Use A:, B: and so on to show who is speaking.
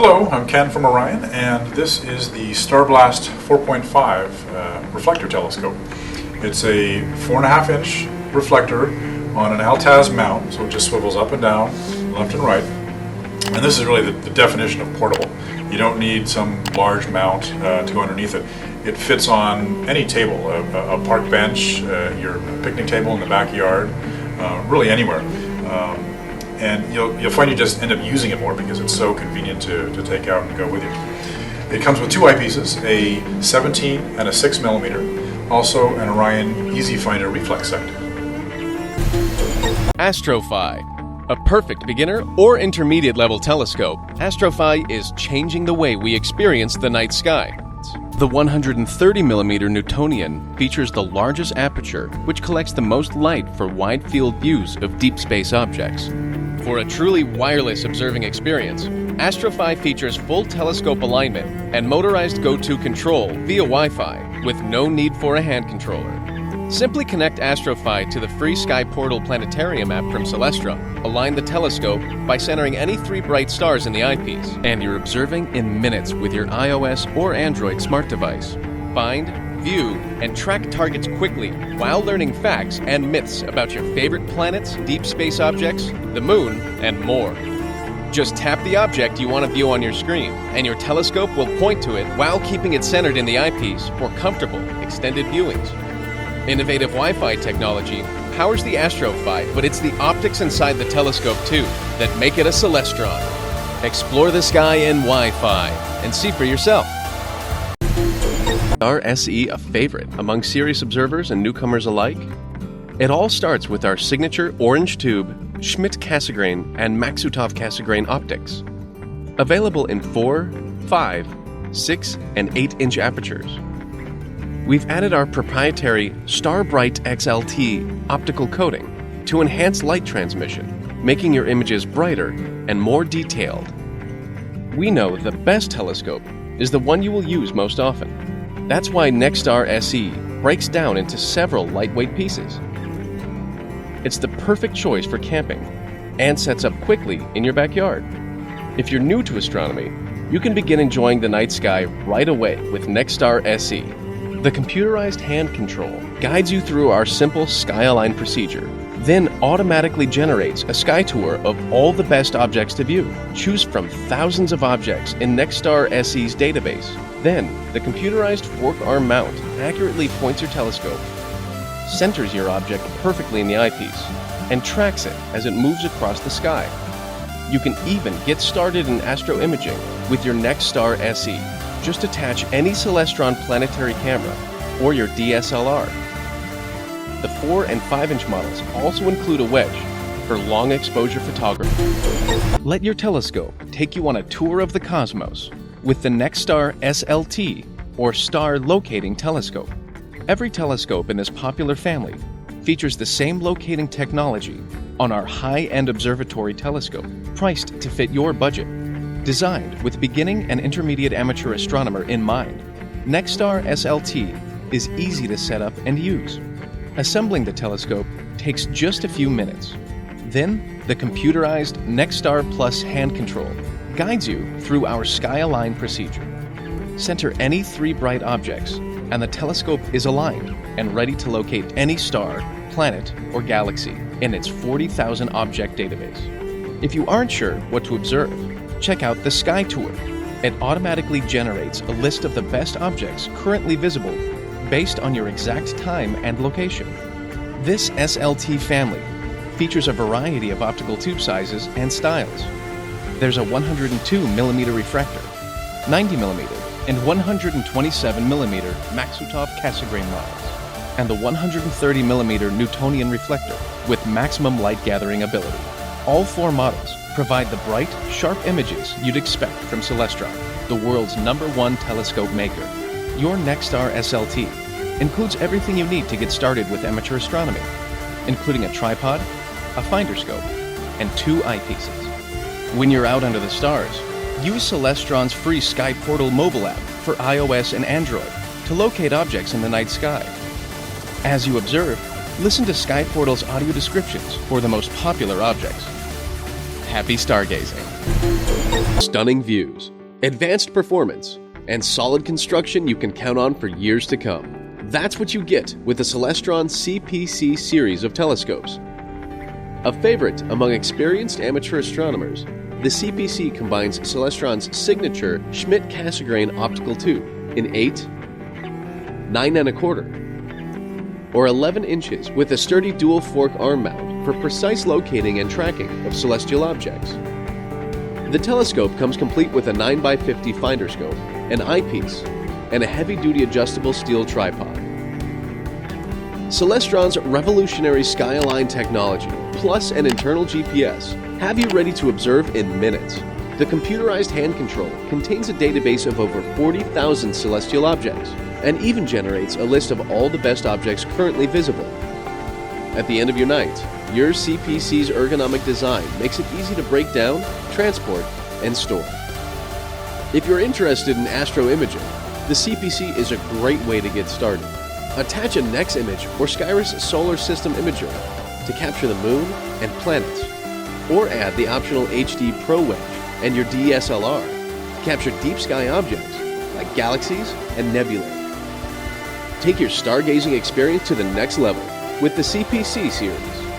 A: Hello, I'm Ken from Orion, and this is the StarBlast 4.5 reflector telescope. It's a 4.5-inch reflector on an Altaz mount, so it just swivels up and down, left and right. And this is really the definition of portable. You don't need some large mount to go underneath it. It fits on any table, a park bench, your picnic table in the backyard, really anywhere. And you'll find you just end up using it more because it's so convenient to take out and go with you. It comes with two eyepieces, a 17 and a 6 millimeter, also an Orion Easy Finder reflex sight.
B: AstroPhi, a perfect beginner or intermediate level telescope. AstroPhi is changing the way we experience the night sky. The 130mm Newtonian features the largest aperture, which collects the most light for wide-field views of deep space objects. For a truly wireless observing experience, AstroPhi features full telescope alignment and motorized go-to control via Wi-Fi with no need for a hand controller. Simply connect AstroPhi to the free Sky Portal Planetarium app from Celestron. Align the telescope by centering any 3 bright stars in the eyepiece, and you're observing in minutes with your iOS or Android smart device. Find, view, and track targets quickly while learning facts and myths about your favorite planets, deep space objects, the moon, and more. Just tap the object you want to view on your screen, and your telescope will point to it while keeping it centered in the eyepiece for comfortable, extended viewings. Innovative Wi-Fi technology powers the AstroPhi, but it's the optics inside the telescope too that make it a Celestron. Explore the sky in Wi-Fi and see for yourself. Nexstar SE a favorite among serious observers and newcomers alike? It all starts with our signature orange tube, Schmidt Cassegrain and Maksutov Cassegrain optics. Available in 4, 5, 6, and 8-inch apertures. We've added our proprietary StarBright XLT optical coating to enhance light transmission, making your images brighter and more detailed. We know the best telescope is the one you will use most often. That's why Nexstar SE breaks down into several lightweight pieces. It's the perfect choice for camping and sets up quickly in your backyard. If you're new to astronomy, you can begin enjoying the night sky right away with Nexstar SE. The computerized hand control guides you through our simple sky align procedure, then automatically generates a sky tour of all the best objects to view. Choose from thousands of objects in Nexstar SE's database. Then, the computerized fork arm mount accurately points your telescope, centers your object perfectly in the eyepiece, and tracks it as it moves across the sky. You can even get started in astro imaging with your Nexstar SE. Just attach any Celestron planetary camera or your DSLR. The 4 and 5-inch models also include a wedge for long exposure photography. Let your telescope take you on a tour of the cosmos with the Nexstar SLT or Star Locating Telescope. Every telescope in this popular family features the same locating technology on our high-end observatory telescope, priced to fit your budget. Designed with beginning and intermediate amateur astronomer in mind, Nexstar SLT is easy to set up and use. Assembling the telescope takes just a few minutes. Then, the computerized Nexstar Plus hand control guides you through our sky align procedure. Center any 3 bright objects, and the telescope is aligned and ready to locate any star, planet, or galaxy in its 40,000 object database. If you aren't sure what to observe, check out the Sky Tour. It automatically generates a list of the best objects currently visible based on your exact time and location. This SLT family features a variety of optical tube sizes and styles. There's a 102mm refractor, 90mm, and 127mm Maksutov Cassegrain models, and the 130mm Newtonian reflector with maximum light gathering ability. All 4 models provide the bright, sharp images you'd expect from Celestron, the world's #1 telescope maker. Your Nexstar SLT includes everything you need to get started with amateur astronomy, including a tripod, a finder scope, and 2 eyepieces. When you're out under the stars, use Celestron's free Sky Portal mobile app for iOS and Android to locate objects in the night sky. As you observe, listen to Sky Portal's audio descriptions for the most popular objects. Happy stargazing! Stunning views, advanced performance, and solid construction you can count on for years to come. That's what you get with the Celestron CPC series of telescopes. A favorite among experienced amateur astronomers, the CPC combines Celestron's signature Schmidt Cassegrain optical tube in 8, 9 1/4, or 11 inches with a sturdy dual fork arm mount for precise locating and tracking of celestial objects. The telescope comes complete with a 9x50 finder scope, an eyepiece, and a heavy-duty adjustable steel tripod. Celestron's revolutionary SkyAlign technology, plus an internal GPS, have you ready to observe in minutes. The computerized hand control contains a database of over 40,000 celestial objects, and even generates a list of all the best objects currently visible. At the end of your night, your CPC's ergonomic design makes it easy to break down, transport, and store. If you're interested in astro imaging, the CPC is a great way to get started. Attach a Nex image or Skyris solar system imager to capture the moon and planets, or add the optional HD Pro Wedge and your DSLR to capture deep sky objects like galaxies and nebulae. Take your stargazing experience to the next level with the CPC series.